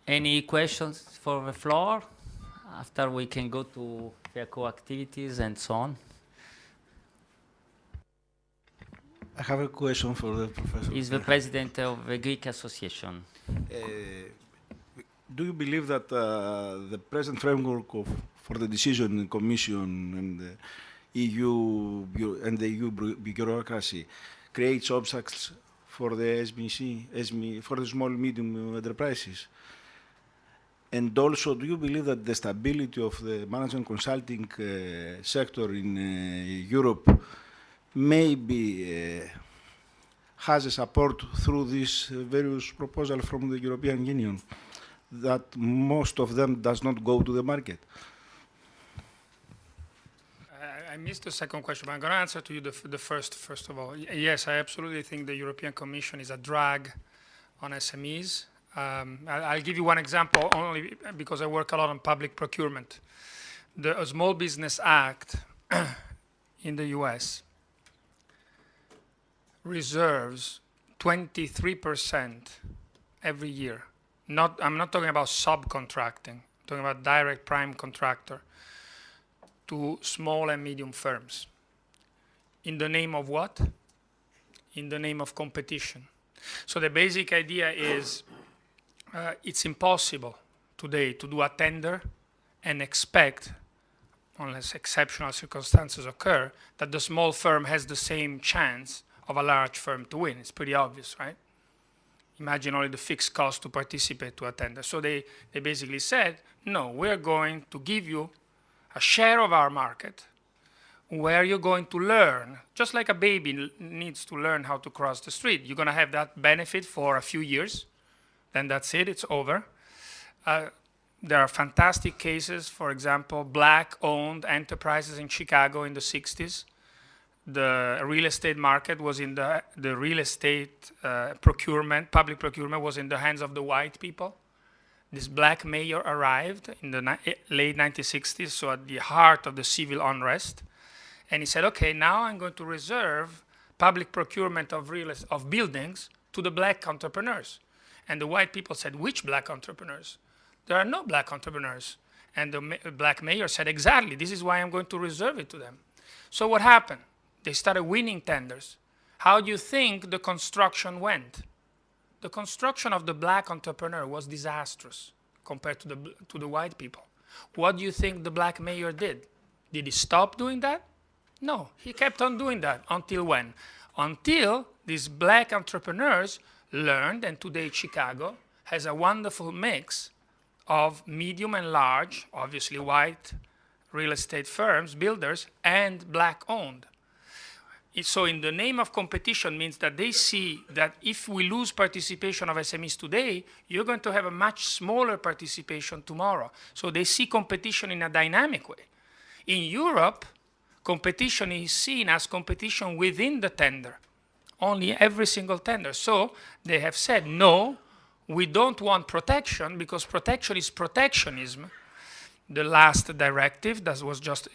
Any questions for the floor? After we can go to FEACO activities and so on. I have a question for the professor. He's the president of the Greek Association. Do you believe that the present framework for the decision in Commission and the EU bureaucracy creates obstacles for the SME, for the small medium enterprises? And also, do you believe that the stability of the management consulting sector in Europe maybe has a support through these various proposals from the European Union, that most of them does not go to the market? I missed the second question, but I'm going to answer to you the first of all. Yes, I absolutely think the European Commission is a drag on SMEs. I'll give you one example only because I work a lot on public procurement. The Small Business Act in the US reserves 23% every year. I'm not talking about subcontracting, I'm talking about direct prime contractor to small and medium firms. In the name of what? In the name of competition. So the basic idea is it's impossible today to do a tender and expect, unless exceptional circumstances occur, that the small firm has the same chance of a large firm to win. It's pretty obvious, right? Imagine only the fixed cost to participate to a tender. So they basically said, no, we're going to give you a share of our market where you're going to learn, just like a baby needs to learn how to cross the street. You're going to have that benefit for a few years, then that's it, it's over. There are fantastic cases, for example, black-owned enterprises in Chicago in the 60s. The real estate market was in the real estate procurement, public procurement was in the hands of the white people. This black mayor arrived in the late 1960s, so at the heart of the civil unrest. And he said, okay, now I'm going to reserve public procurement of buildings to the black entrepreneurs. And the white people said, which black entrepreneurs? There are no black entrepreneurs. And the black mayor said, exactly, this is why I'm going to reserve it to them. So what happened? They started winning tenders. How do you think the construction went? The construction of the black entrepreneur was disastrous compared to the white people. What do you think the black mayor did? Did he stop doing that? No, he kept on doing that. Until when? Until these black entrepreneurs learned, and today Chicago has a wonderful mix of medium and large, obviously white real estate firms, builders, and black-owned. So in the name of competition means that they see that if we lose participation of SMEs today, you're going to have a much smaller participation tomorrow. So they see competition in a dynamic way. In Europe, competition is seen as competition within the tender, only every single tender. So they have said, no, we don't want protection because protection is protectionism. The last directive that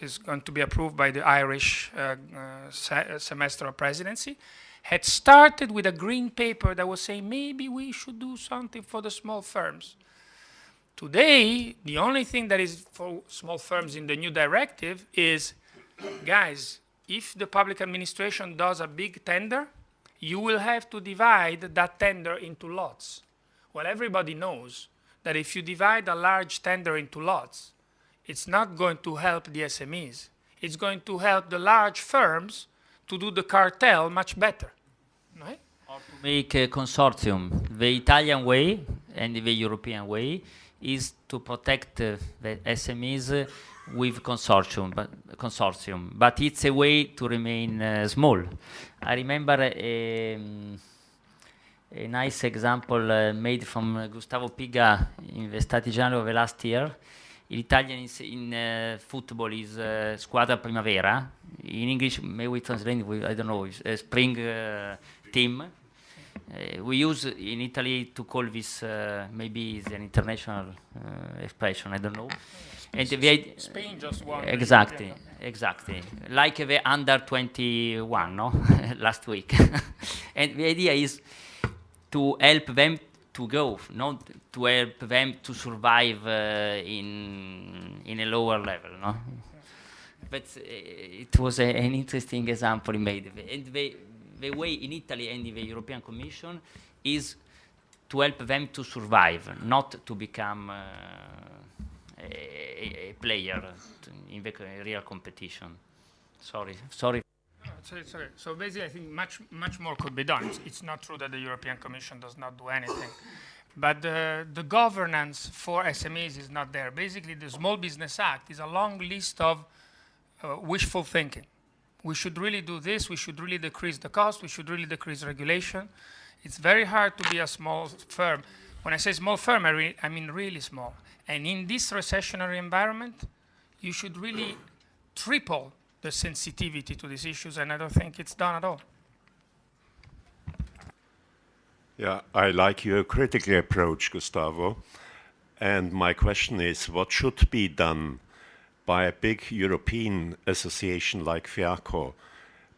is going to be approved by the Irish semester of presidency had started with a green paper that was saying maybe we should do something for the small firms. Today, the only thing that is for small firms in the new directive is, guys, if the public administration does a big tender, you will have to divide that tender into lots. Well, everybody knows that if you divide a large tender into lots, it's not going to help the SMEs. It's going to help the large firms to do the cartel much better, right? Or to make a consortium. The Italian way and the European way is to protect the SMEs with consortium, but it's a way to remain small. I remember a nice example made from Gustavo Piga in the Stati Generali of the last year. Italian in football is squadra primavera. In English, maybe we translate, I don't know, spring team. We use in Italy to call this, maybe it's an international expression, I don't know. And Spain just won. Exactly, exactly. Like the under 21, no? Last week. And the idea is to help them to go, not to help them to survive in a lower level, no? But it was an interesting example he made. And the way in Italy and in the European Commission is to help them to survive, not to become a player in the real competition. Sorry. Sorry. So basically, I think much more could be done. It's not true that the European Commission does not do anything. But the governance for SMEs is not there. Basically, the Small Business Act is a long list of wishful thinking. We should really do this. We should really decrease the cost. We should really decrease regulation. It's very hard to be a small firm. When I say small firm, I mean really small. And in this recessionary environment, you should really triple the sensitivity to these issues, and I don't think it's done at all. Yeah, I like your critical approach, Gustavo. And my question is, what should be done by a big European association like FEACO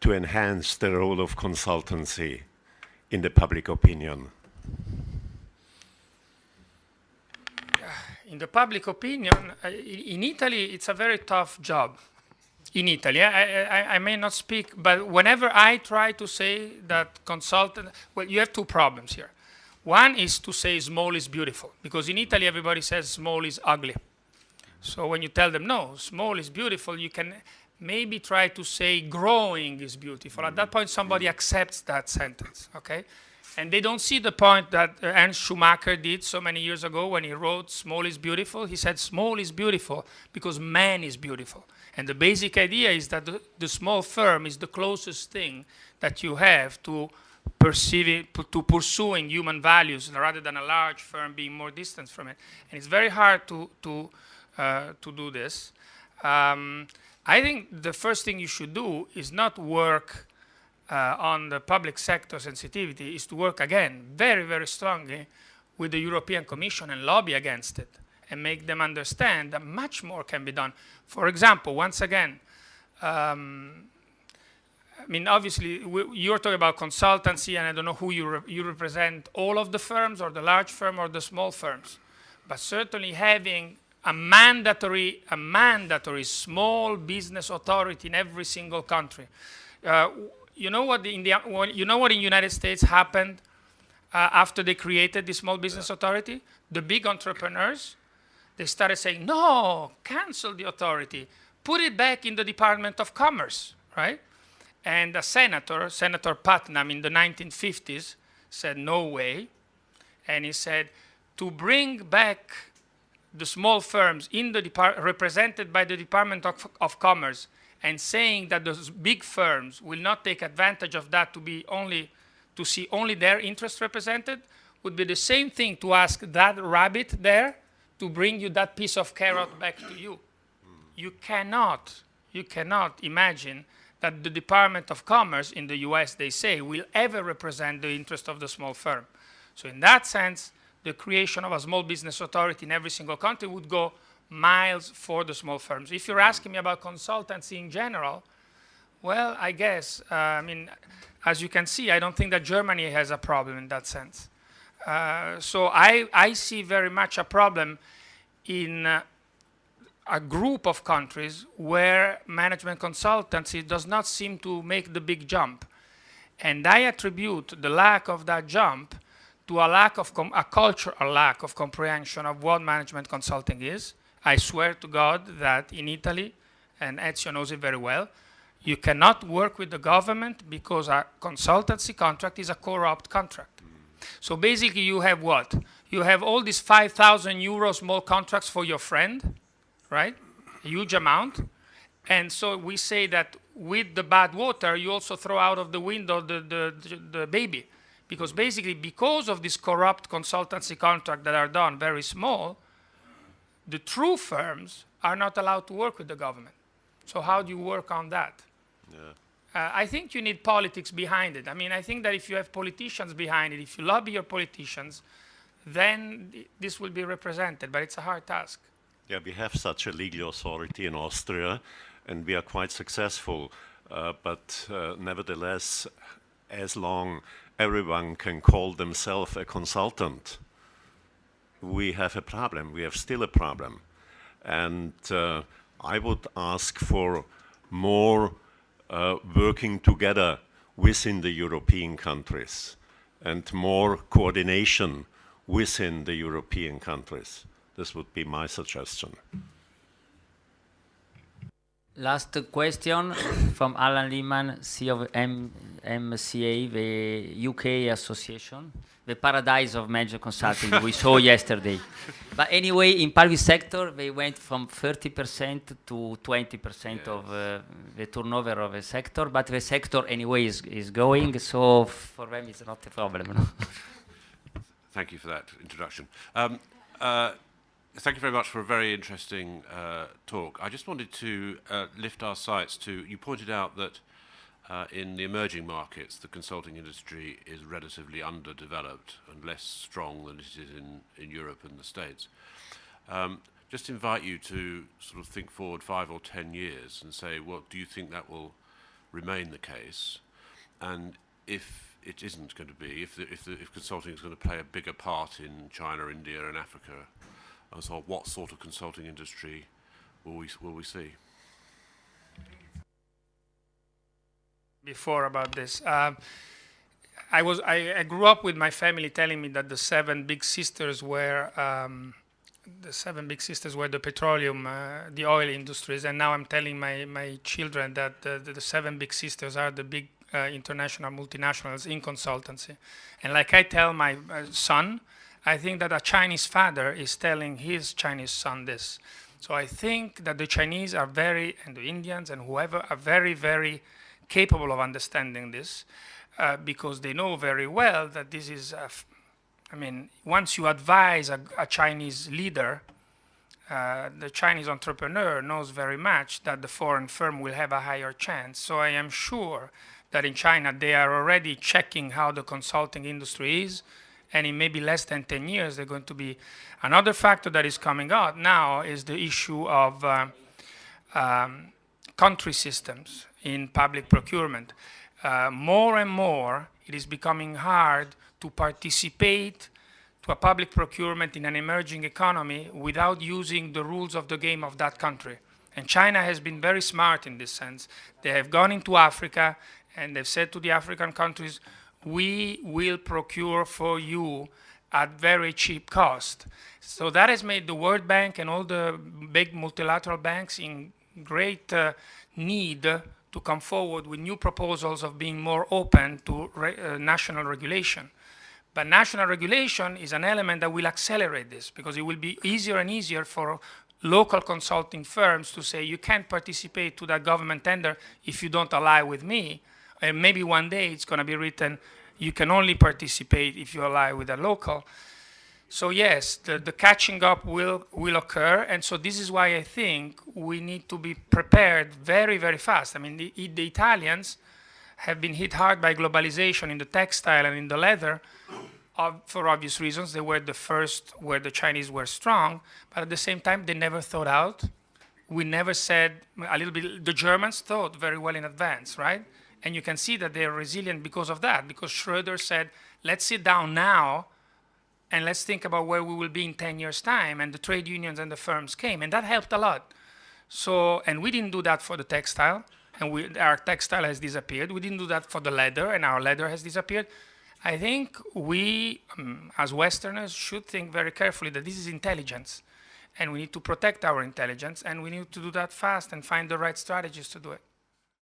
to enhance the role of consultancy in the public opinion? In the public opinion, in Italy, it's a very tough job. In Italy, I may not speak, but whenever I try to say that consultant, well, you have two problems here. One is to say small is beautiful, because in Italy, everybody says small is ugly. So when you tell them, no, small is beautiful, you can maybe try to say growing is beautiful. At that point, somebody accepts that sentence, okay? And they don't see the point that Ernst Schumacher did so many years ago when he wrote Small is Beautiful. He said small is beautiful because man is beautiful. And the basic idea is that the small firm is the closest thing that you have to pursuing human values rather than a large firm being more distant from it. And it's very hard to do this. I think the first thing you should do is not work on the public sector sensitivity, is to work again very, very strongly with the European Commission and lobby against it and make them understand that much more can be done. For example, once again, I mean, obviously, you're talking about consultancy, and I don't know who you represent, all of the firms or the large firm or the small firms. But certainly having a mandatory small business authority in every single country. You know what in the United States happened after they created the Small Business Authority? The big entrepreneurs, they started saying, no, cancel the authority. Put it back in the Department of Commerce, right? And a senator, Senator Putnam in the 1950s, said, no way. And he said, to bring back the small firms in the represented by the Department of Commerce and saying that those big firms will not take advantage of that to see only their interests represented would be the same thing to ask that rabbit there to bring you that piece of carrot back to you. You cannot imagine that the Department of Commerce in the US, they say, will ever represent the interest of the small firm. So in that sense, the creation of a small business authority in every single country would go miles for the small firms. If you're asking me about consultancy in general, well, I guess, I mean, as you can see, I don't think that Germany has a problem in that sense. So I see very much a problem in a group of countries where management consultancy does not seem to make the big jump. And I attribute the lack of that jump to a lack of a cultural lack of comprehension of what management consulting is. I swear to God that in Italy, and Ezio knows it very well, you cannot work with the government because a consultancy contract is a corrupt contract. So basically you have what? You have all these 5,000 euro small contracts for your friend, right? A huge amount. And so we say that with the bad water, you also throw out of the window the baby. Because basically, because of this corrupt consultancy contract that are done very small, the true firms are not allowed to work with the government. So how do you work on that? Yeah. I think you need politics behind it. I mean, I think that if you have politicians behind it, if you lobby your politicians, then this will be represented, but it's a hard task. Yeah, we have such a legal authority in Austria, and we are quite successful. But nevertheless, as long everyone can call themselves a consultant, we have a problem. We have still a problem. And I would ask for more working together within the European countries and more coordination within the European countries. This would be my suggestion. Last question from Alan Lehman, CEO of MCA, the UK association, the paradise of major consulting we saw yesterday. But anyway, in public sector, they went from 30% to 20% of the turnover of the sector, but the sector anyway is growing, so for them it's not a problem. No? Thank you for that introduction. Thank you very much for a very interesting talk. I just wanted to lift our sights to, you pointed out that in the emerging markets, the consulting industry is relatively underdeveloped and less strong than it is in Europe and the States. Just invite you to sort of think forward 5 or 10 years and say, what do you think that will remain the case? And if it isn't going to be, if consulting is going to play a bigger part in China, India and Africa, so what sort of consulting industry will we see? Before about this, I grew up with my family telling me that the seven big sisters were the petroleum, the oil industries, and now I'm telling my children that the seven big sisters are the big international multinationals in consultancy. And like I tell my son, I think that a Chinese father is telling his Chinese son this. So I think that the Chinese are and the Indians and whoever are very, very capable of understanding this because they know very well that this is, once you advise a Chinese leader, the Chinese entrepreneur knows very much that the foreign firm will have a higher chance. So I am sure that in China they are already checking how the consulting industry is, and in maybe less than 10 years, they're going to be. Another factor that is coming out now is the issue of country systems in public procurement. More and more, it is becoming hard to participate to a public procurement in an emerging economy without using the rules of the game of that country. And China has been very smart in this sense. They have gone into Africa and they've said to the African countries, we will procure for you at very cheap cost. So that has made the World Bank and all the big multilateral banks in great need to come forward with new proposals of being more open to national regulation. But national regulation is an element that will accelerate this because it will be easier and easier for local consulting firms to say you can't participate to that government tender if you don't ally with me. And maybe one day it's going to be written, you can only participate if you ally with a local. So yes, the catching up will occur. And so this is why I think we need to be prepared very, very fast. I mean, the Italians have been hit hard by globalization in the textile and in the leather for obvious reasons. They were the first where the Chinese were strong, but at the same time, they never thought out. We never said a little bit, the Germans thought very well in advance, right? And you can see that they're resilient because of that, because Schroeder said, let's sit down now and let's think about where we will be in 10 years' time. And the trade unions and the firms came, and that helped a lot. So, and we didn't do that for the textile, and our textile has disappeared. We didn't do that for the leather, and our leather has disappeared. I think we, as Westerners, should think very carefully that this is intelligence, and we need to protect our intelligence, and we need to do that fast and find the right strategies to do it.